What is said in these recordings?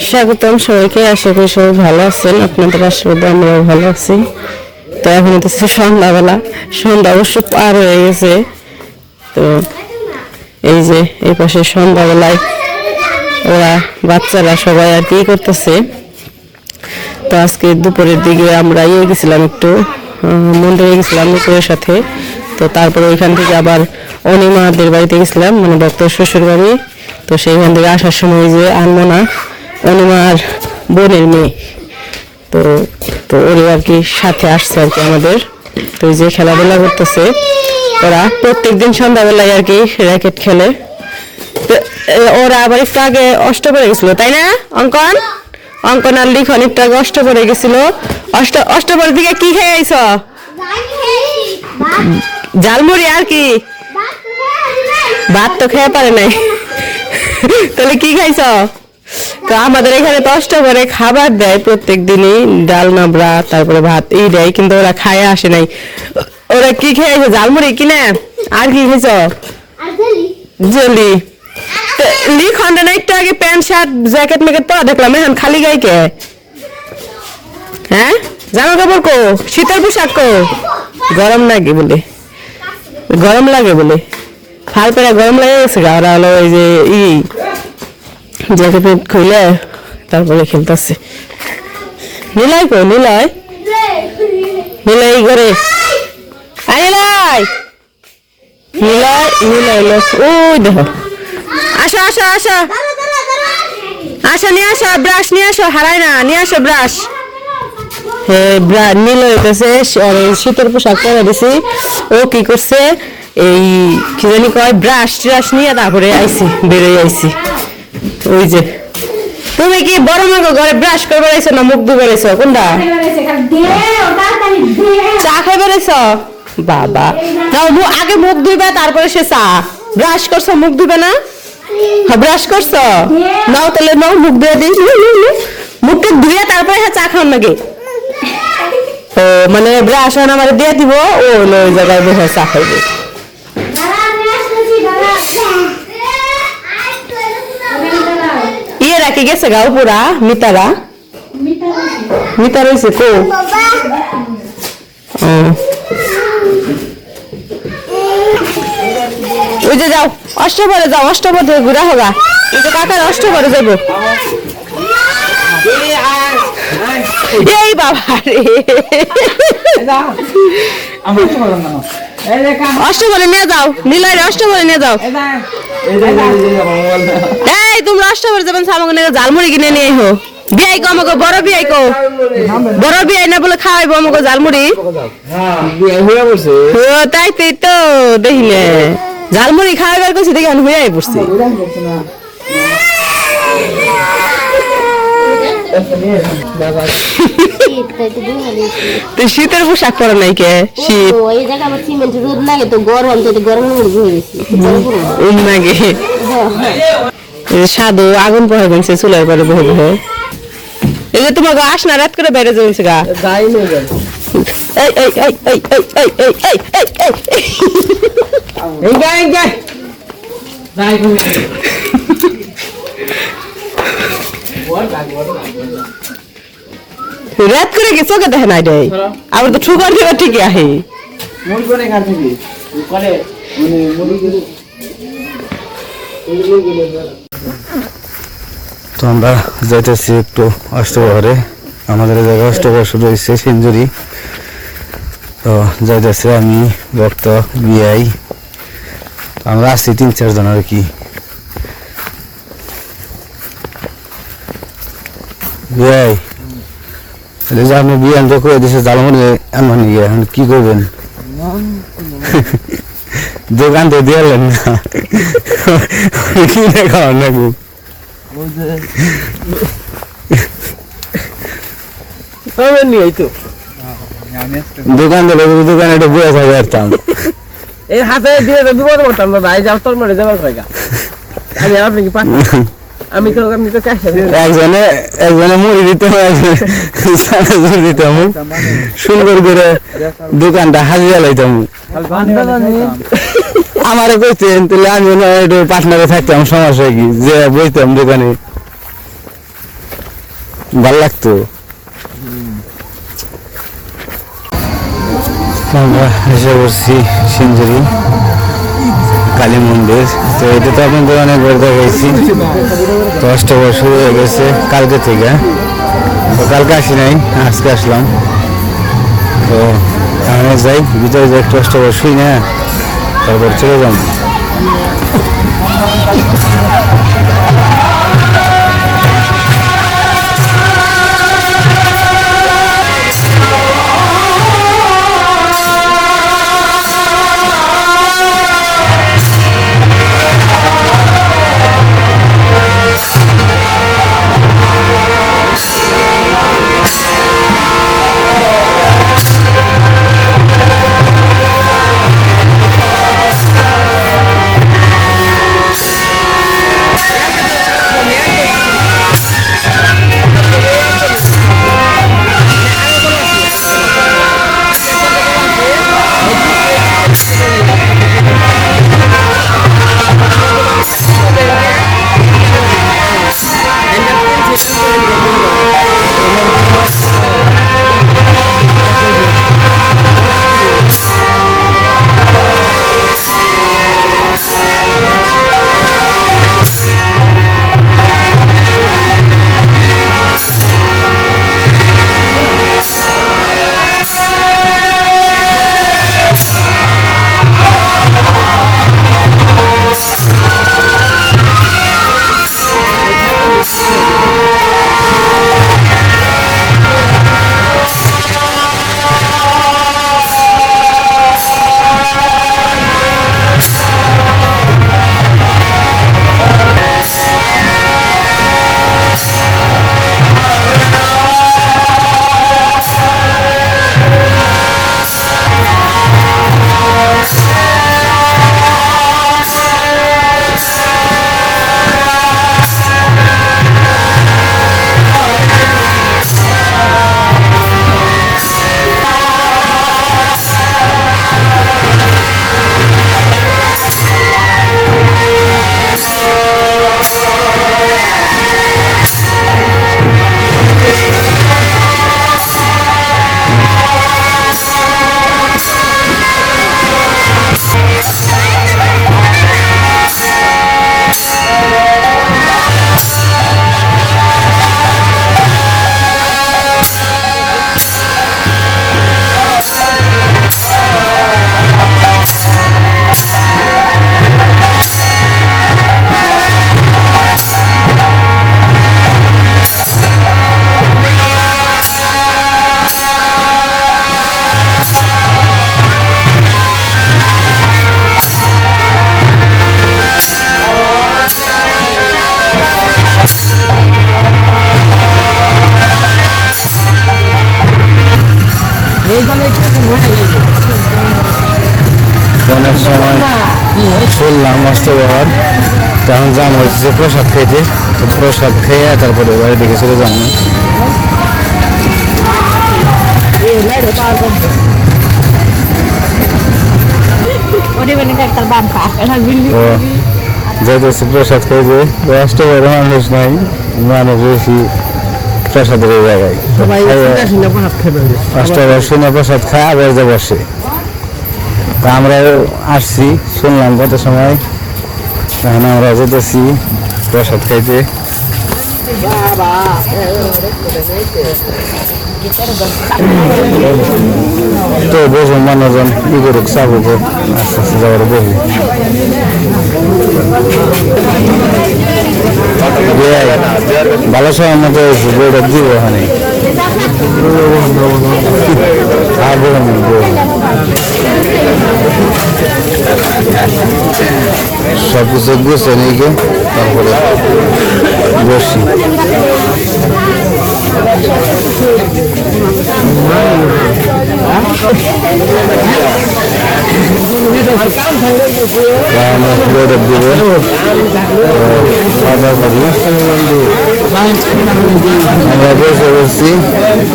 স্বাগতম সবাইকে। আশা করি সবাই ভালো আছেন, আপনাদের আশীর্বাদে আমরাও ভালো আছি। তো এখন হচ্ছে সন্ধ্যাবেলা, সন্ধ্যা অবশ্য পার হয়ে গেছে। তো এই যে এই পাশে সন্ধ্যাবেলায় ওরা বাচ্চারা সবাই আর কি করতেছে। তো আজকে দুপুরের দিকে আমরা গেছিলাম, একটু মন্দিরে গেছিলাম দুপুরের সাথে। তো তারপরে ওইখান থেকে আবার অনিমাদের বাড়িতে গেছিলাম, মানে ভক্ত শ্বশুর বাড়ি। তো সেইখান থেকে আসার সময় যে আনমনা অনিমার বোনের মেয়ে, তো তো ওরে আর কি সাথে আসছে আর কি আমাদের। তো এই যে খেলাধুলা করতেছে ওরা, প্রত্যেকদিন সন্ধ্যাবেলায় আর কি র্যাকেট খেলে। ওরা আবার একটু আগে অষ্টপরে গেছিল, তাই না অঙ্কন? অঙ্কন আর লিখন একটু আগে অষ্টপরে গেছিল। অষ্টপরের দিকে কি খেয়ে আইছ? ঝালমুড়ি আর কি? ভাত তো খেয়ে পারে নাই, তাহলে কি খাইছ? তো আমাদের এখানে তো অষ্টপরে খাবার দেয় প্রত্যেক দিনই, ডাল নাবড়া তারপরে ভাত এই দেয়, কিন্তু ওরা খায় আসে নাই। ওরা কি খেয়েছে? ঝালমুড়ি কিনে। আর কি খাইছ? জেলি। লিখন না একটু আগে প্যান্ট শার্ট জ্যাকেট ম্যাকেট পরা দেখলাম, এখন খালি গায়ে কে? হ্যাঁ, জামা কাপড় কো? শীতের পোশাক কো? গরম লাগে বলে, গরম লাগে বলে ফাল পেরা গরম লাগে গেছে গা। ওরা হলো ওই যে জ্যাকেট খুলে তারপরে খেলতেছে। নিলাই কো? নিলাই নিলাই করে নিলাই নিলাই নিলাই ওই দেখো। আসো আসো আসো আসো, নিয়ে আসো ব্রাশ, নিয়ে আসো, হারাই না, নিয়ে আসো ব্রাশ। হ্যাঁ, নীল হইতেছে, শীতের পোশাক পরে দিছি। ও কি করছে, এই কি জানি কয়, ব্রাশ ট্রাশ নিয়ে তারপরে আইছি, বেরোই আইছি। ওই যে তুমি কি বড় মাগো ঘরে ব্রাশ করে বেড়াইছো না মুখ ধুয়ে বেড়াইছো? কোনটা? চা খাই বেড়াইছো? বাবা, আগে মুখ ধুইবা তারপরে সে চা। ব্রাশ করছো, মুখ ধুবে না? ব্রাশ করছো? নাও তাহলে, নাও মুখ ধুয়ে দিই। মুখটা ধুয়ে তারপরে চা খাওয়ার নাকি? ও মানে ব্রাশ আমার দিয়ে দিব, ও ওই জায়গায় বসে চা খাইবে। ইয়ে রাখি গেছে গাও পুরা মিতারা, মিতা রয়েছে কো? ওই যে যাও অষ্টপরে, যাও অষ্টপর থেকে ঘুরা হোগা। এই যে কাকার অষ্টপরে যাবো। এই বাবা রে, অষ্টপরে নিয়ে যাও, নীলয় অষ্টপরে নিয়ে যাও। এই তোমরা অষ্টপরে যাবেন, আমাকে নিয়ে ঝালমুড়ি কিনে নিয়ে আইহো। বিয়াই কো আমাকে, বড় বিয়াই কো? বড় বিয়াই না বলে খাওয়াইবো আমাকে ঝালমুড়ি? তাই তো দেখি না, ঝালমুড়ি খাওয়াইবার করছি দেখি আমি হয়ে পড়ছি। শীতের পোশাক পরে নাই কে? শীত সাধু আগুন পরে গেছে চুলের পরে বহে বহে। এই যে তোমাকে আসনা রাত করে বাইরে যাচ্ছে গা। রাত করে গেছো কে দেখে নাই রে? আবার তো ঠুকার দেওয়া ঠিকই আহে। তো আমরা যাইতেছি একটু অষ্টপ্রহরে, আমাদের জায়গায় অষ্টপ্রহর শুরু হয়েছে সেঞ্চুরি। তো যাইতেছি আমি, ভক্ত, বিআই, আমরা আছি 3-4 জন আর কি। বিআই আপনি বিয়ান তো করে দিচ্ছে ঝালমুড়ি আনবানি গিয়ে, এখন কি করবেন? দোকান তো দিয়ালেন না, কি দেখাও নাকি? দোকান দিলে দোকানে একটা বয়ে থাকে আসতাম, এই হাতে দিয়ে বিপদ করতাম না ভাই, যাও তোর মারে যাবার জায়গা। আমি আপনি কি পাঠান? আমি তো আপনি তো একজনে মুড়ি দিতে হয়, দিতাম সুন্দর করে দোকানটা হাজিরা লাইতাম। আমারও কইতেন তাহলে আমি একটু পার্টনারে থাকতাম, সমস্যা কি, যে বইতাম দোকানে। ভালো লাগতো। আমরা এসে পড়ছি সিঞ্জুরি কালী মন্দির। তো এটা তো আপনাদের অনেকবার দেখাইছি। তো অষ্টবর শুরু হয়ে গেছে কালকে থেকে। তো কালকে আসি নাই, আজকে আসলাম। তো আমি যাই ভিতরে যাই, একটু অষ্টবর শুই না, তারপর চলে যাব। অনেক সময় শুনলাম অষ্টবর, তখন যাম হচ্ছে প্রসাদ খাইতে। তো প্রসাদ খেয়ে তারপরে বাড়ি দিকে চলে যাম। তো যাইতেছি প্রসাদ খাইতে। অষ্টবর মানুষ নাই, মানুষ বেশি প্রসাদের জায়গায়। অষ্টবর শুনে প্রসাদ খায় আবার যে বসে। তা আমরাও আসছি, শুনলাম কত সময়, এখন আমরা যেতেছি প্রসাদ খাইতে। তো বসুন মানুষজন ই করুক, চাবুক, আস্তে আস্তে যাবার বসি। ভালো সময় মতো বইটা দিব ওখানে। সব কিছু গুছে নিয়ে গিয়ে তারপরে বসি। আমরা রোদে দিব খাওয়া দাওয়া করি। আমরা বসে বসছি,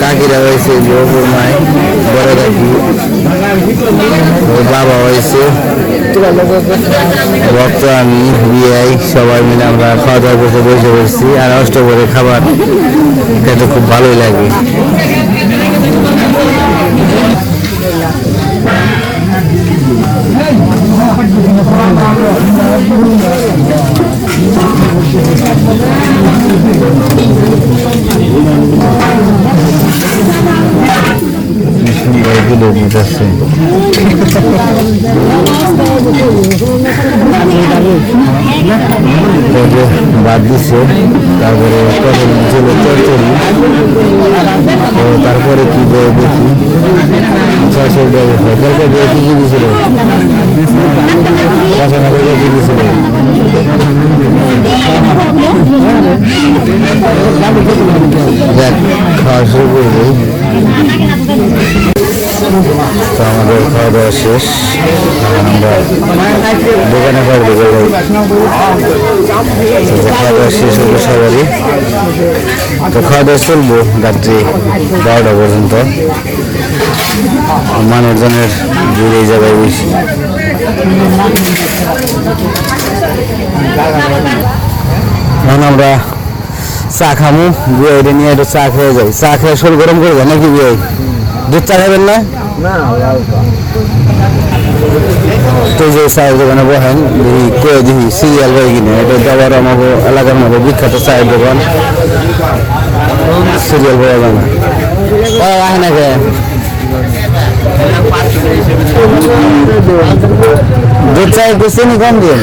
কাকিরা হয়েছে, বউর মাই, বড় কাকি, ওর বাবা হয়েছে, ভক্ত, আমি, বিআই সবাই মিলে আমরা খাওয়া দাওয়া করতে বসে বসছি। আর অষ্টপ্রহরের খাবার খেতে খুব ভালোই লাগে। সুন্দর গুলো দিতেছে। বাদ দিচ্ছে, তারপরে কখন ছিল চচ্চড়ি, তো তারপরে কি বই দেখি চাষের ব্যবস্থা কালকে দিয়ে কি কি দিয়েছিল, কাঁচামাটিকে কি দিয়েছিল। দেখ খাওয়া শুরু করবো। তো আমাদের খাওয়া দাওয়া শেষ, আমরা দোকানে পারবো। খাওয়া দাওয়া শেষ হলো সবারই। তো খাওয়া দাওয়া চলবো রাত্রি 12টা পর্যন্ত। মানুষজনের ভিড় এই জায়গায় বেশি। এখন আমরা চা খামু, বিয়ে নিয়ে একটু চা খেয়ে যাই। চা খেয়ে শরীর গরম করে যায় নাকি বিয়ে? দুধ চা খাবেন না? তো যে চায়ের দোকানে বহেন কে দিই সিরিয়াল বই কিনে, এটা দেওয়ার আমাকে এলাকার মধ্যে বিখ্যাত চায়ের দোকান, সিরিয়াল বই যায় না। আহে না কে দুধ চা একটু চিনি কম দিন।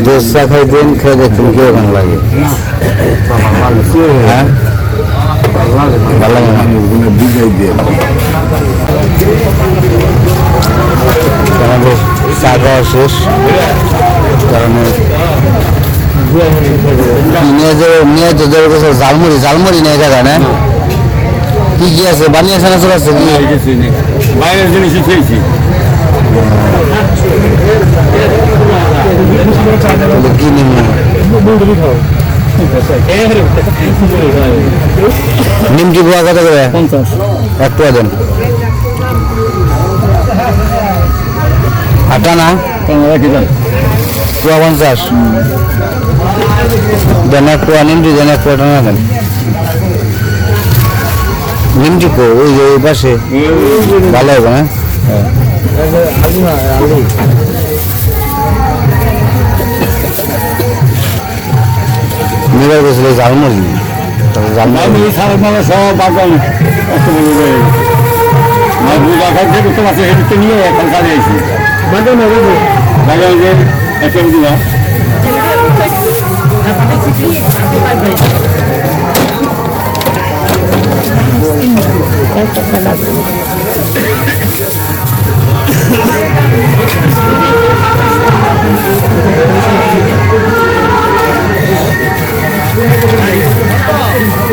দুধ চা খাইতেন, খেয়ে দেখতেন কিরকম লাগে। হ্যাঁ ভালো লাগে না? আমাদের চা খাওয়া শেষ, কারণে ঝালমুড়ি ঝালমুড়ি নেই জায়গা না? কি কি আছে বানিয়েছে না? চলে আসছে কি বাইরের জিনিস খেয়েছি। কি নিমকি পোয়া কত করে? 50 এক পোয়া দেন। আটা না পোয়া 50 দেন। এক পোয়া নিমকি দেন, এক পোয়া টানা দেন। নিমকি কো ওই যে ওই পাশে ভালো হবে না? নিবার গেছিল ঝালমুড়ি, ঝালমুড়ি সব বাগান নিয়ে এখন কাজে আছি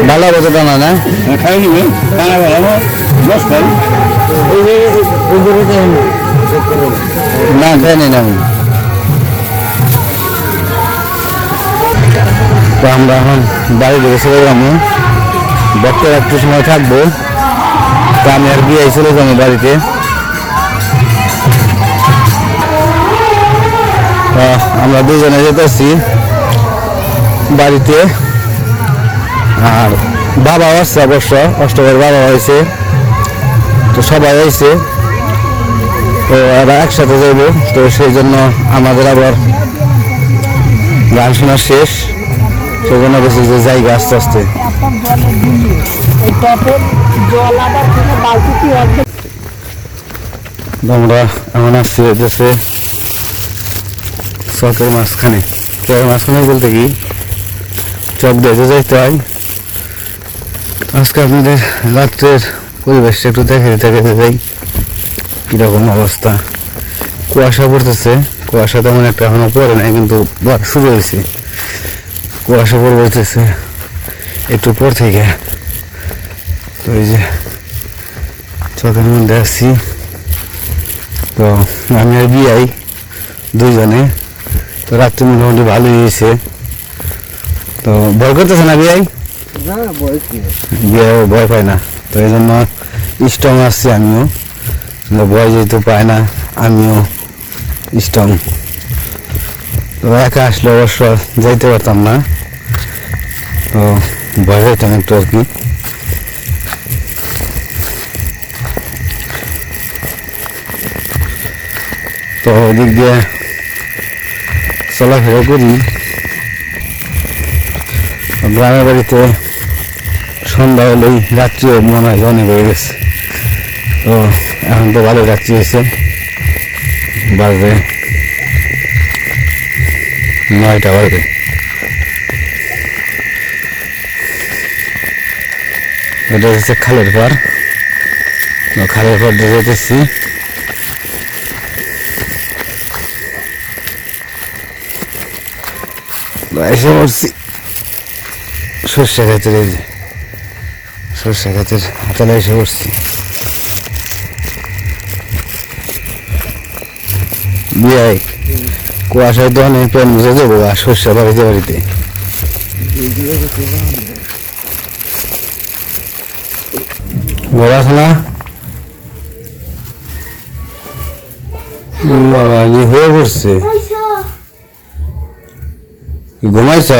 ভালো হবে তো টানা না? খাই নিবে টানা ভালো দশ খাই না, খাই নি না আমি। তো আমরা এখন বাড়ি থেকে চলে যাবো, বক্তর একটু সময় থাকবো। তো আমি আর গিয়ে চলে যাবো বাড়িতে। আমরা দুজনে যেতেছি বাড়িতে। আর বাবা আসছে, অবশ্য অষ্টমের বাবা হয়েছে, তো সবাই হয়েছে, তো এরা একসাথে যাইব। তো সেই জন্য আমাদের আবার গান শোনা শেষ, সেই জন্য বেশি যে জায়গা আস্তে আস্তে। আমরা এমন আসছি হইতেছে চকের মাঝখানে। চকের মাঝখানে বলতে কি চক দিয়ে যাইতে হয়। আজকে আপনাদের রাত্রের পরিবেশটা একটু দেখাতে যাই কিরকম অবস্থা। কুয়াশা পড়তেছে, কুয়াশা তেমন একটা এখনো পড়ে নাই, কিন্তু শুরু হয়েছে। কুয়াশা পড়তেছে একটু পর থেকে। তো এই যে চকের মধ্যে আসছি, তো আমি আর বিয়াই দুইজনে। তো রাত্রি মোটামুটি ভালোই হয়েছে। তো ভয় করতেছে না বিয়াই? না বই কি বিয়ে ভয় পায় না, তো এই জন্য স্ট্রং আসছি আমিও। ভয় যেহেতু পায় না আমিও স্ট্রং। তো একা আসলে অবশ্য যাইতে পারতাম না, তো ভয় পাইতাম একটু আর কি। তো ওদিক দিয়ে চলাফেরা করি। গ্রামের বাড়িতে সন্ধ্যা হলেই রাত্রিও মনে হয় অনেক হয়ে গেছে। তো এখন তো ভালো রাত্রি হয়েছে, বাজে 9টা বাজে। এটা হচ্ছে খালের পার, খালের পার দিয়ে যেতেছি। এসে পড়ছি সর্ষে ক্ষেতের, এই যে সর্ষে ক্ষেতের হাতলে এসে পড়ছি। বিয়াই কুয়াশায় তো অনেক প্যান বুঝে যাবো আর সর্ষে বাড়িতে বাড়িতে। বড় আছে না বাবা, হয়ে পড়ছে। ঘুমাইছ?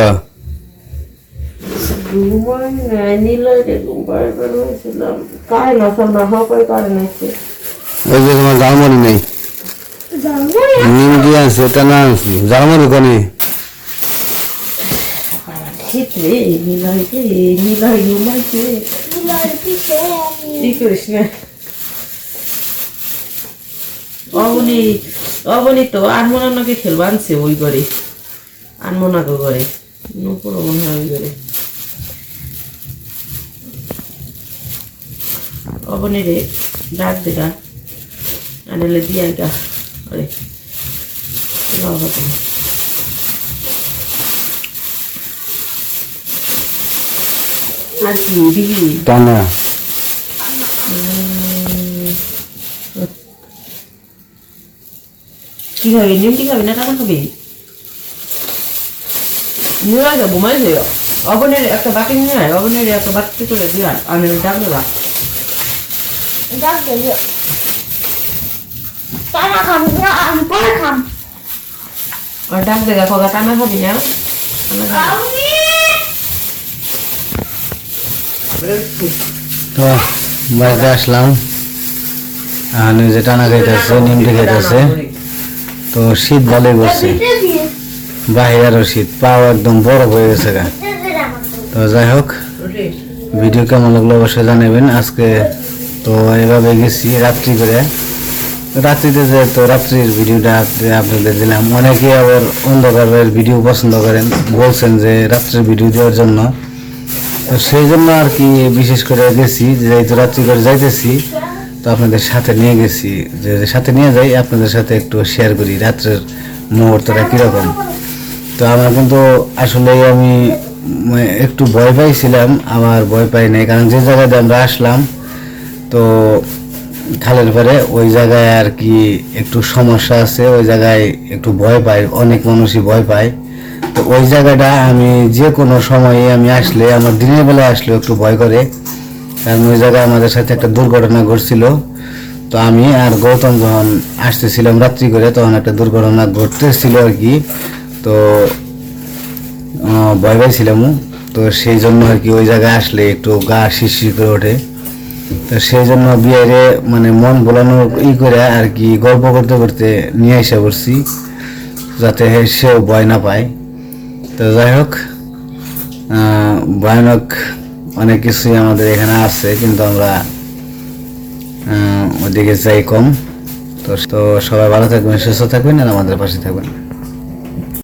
ওই যে তোমার জালমরি নেই, নিম দিয়ে আছে, এটা না আনছি। জালমরি কনে অবনি তো আনমনাকে খেলবা আনছে ওই ঘরে, আনমনাকে ঘরে নুপুর মনে হয় ওই ঘরে। অবনি রে ডাক দেখা আনলে দিয়া গা আরে আর কি দিবি টানা কি খাবি? নিমটি খাবি না টানা খাবি? নিয়ে যাবো ঘুমাই যাও। অবনের একটা বাটি নিয়ে আয়, অবনের একটা বাটি করে দিয়ে আমি ডাক দেবা। আর ডাক দেখা খোকা টানা খাবি না? তো বাড়িতে আসলাম, আর যে টানা খাইতেছে, নিমটি খাইতেছে। তো শীত ভালোই করছে, বাহির আরো শীত, পাও একদম বরফ হয়ে গেছে গা। তো যাই হোক, ভিডিও কেমন লাগলো অবশ্যই জানাবেন। আজকে তো এভাবে গেছি রাত্রি করে, রাত্রিতে যে তো রাত্রির ভিডিওটা আপনাদের দিলাম। অনেকে আবার অন্ধকারের ভিডিও পছন্দ করেন, বলছেন যে রাত্রির ভিডিও দেওয়ার জন্য। তো সেই জন্য আর কি বিশেষ করে গেছি, যেহেতু রাত্রি করে যাইতেছি তো আপনাদের সাথে নিয়ে গেছি, যে সাথে নিয়ে যাই আপনাদের সাথে একটু শেয়ার করি রাত্রের মুহূর্তটা কীরকম। তো আমার কিন্তু আসলে আমি একটু ভয় পাইছিলাম, আমার ভয় পাই নাই, কারণ যে জায়গাতে আমরা আসলাম তো খালের পরে ওই জায়গায় আর কি একটু সমস্যা আছে, ওই জায়গায় একটু ভয় পাই, অনেক মানুষই ভয় পায়। তো ওই জায়গাটা আমি যে কোনো সময়ে আমি আসলে, আমার দিনের বেলায় আসলেও একটু ভয় করে, কারণ ওই জায়গায় আমাদের সাথে একটা দুর্ঘটনা ঘটছিল। তো আমি আর গৌতম যখন আসতেছিলাম রাত্রি করে, তখন একটা দুর্ঘটনা ঘটতেছিল আর কি। তো ভয় পাইছিলাম, তো সেই জন্য আর কি ওই জায়গায় আসলে একটু গা শিরশির করে ওঠে। তো সেই জন্য বিয়েরে মানে মন ভোলানো করে আর কি গল্প করতে করতে নিয়ে এসে পড়ছি, যাতে সেও ভয় না পায়। তো যাই হোক, ভয়ানক অনেক কিছুই আমাদের এখানে আছে, কিন্তু আমরা ওদিকে যাই কম। তো সবাই ভালো থাকবেন, সুস্থ থাকবেন আর আমাদের পাশে থাকবেন।